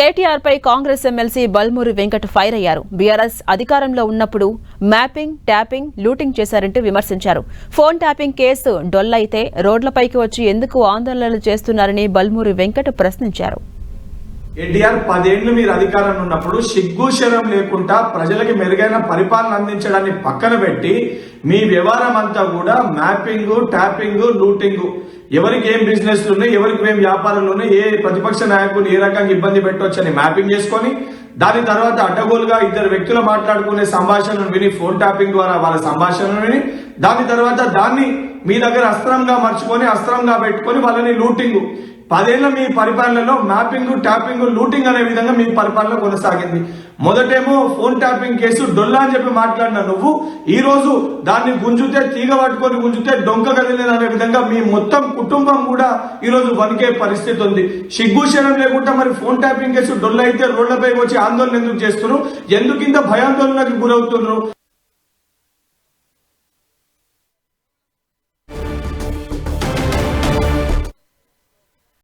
కేటీఆర్ పై Congress MLC Balmuri Venkat fire అయ్యారు. BRS అధికారంలో ఉన్నప్పుడు మ్యాపింగ్, ట్యాపింగ్, లూటింగ్ చేశారంటూ విమర్శించారు. ఫోన్ ట్యాపింగ్ కేసు డొల్లైతే రోడ్లపైకి వచ్చి ఎందుకు ఆందోళనలు చేస్తున్నారని బల్మూరి వెంకట్ ప్రశ్నించారు. కేటీఆర్ 10 ఏళ్లు మీరు అధికారంలో ఉన్నప్పుడు సిగ్గుశరం లేకుండా ప్రజలకి మెరుగైన పరిపాలన అందించడాన్ని పక్కన పెట్టి మీ వ్యవహారం అంతా కూడా మ్యాపింగ్, ట్యాపింగ్, లూటింగ్, ఎవరికి ఏం బిజినెస్లు ఉన్నాయి, ఎవరికి ఏం వ్యాపారాలు ఉన్నాయి, ఏ ప్రతిపక్ష నాయకులు ఏ రకంగా ఇబ్బంది పెట్టవచ్చని మ్యాపింగ్ చేసుకొని దాని తర్వాత అడ్డగోలుగా 2 వ్యక్తులు మాట్లాడుకునే సంభాషణను విని ఫోన్ ట్యాపింగ్ ద్వారా వాళ్ళ సంభాషణను విని దాని తర్వాత దాన్ని మీ దగ్గర అస్త్రంగా మర్చుకొని అస్త్రంగా పెట్టుకొని వాళ్ళని లూటింగ్ 10 ఏళ్ల మీ పరిపాలనలో మ్యాపింగ్, ట్యాపింగ్, లూటింగ్ అనే విధంగా మీ పరిపాలన కొనసాగింది. మొదటేమో ఫోన్ ట్యాపింగ్ కేసు డొల్లా అని చెప్పి మాట్లాడిన నువ్వు ఈ రోజు దాన్ని గుంజుతే తీగ పట్టుకొని గుంజుతే డొంక కదిలేదు అనే విధంగా మీ మొత్తం కుటుంబం కూడా ఈ రోజు వణికే పరిస్థితి ఉంది. సిగ్గుశనం లేకుండా మరి ఫోన్ ట్యాపింగ్ కేసు డొల్లా అయితే రోడ్లపై వచ్చి ఆందోళన ఎందుకు చేస్తున్నారు? ఎందుకు ఇంత భయాందోళనకు గురవుతున్నారు?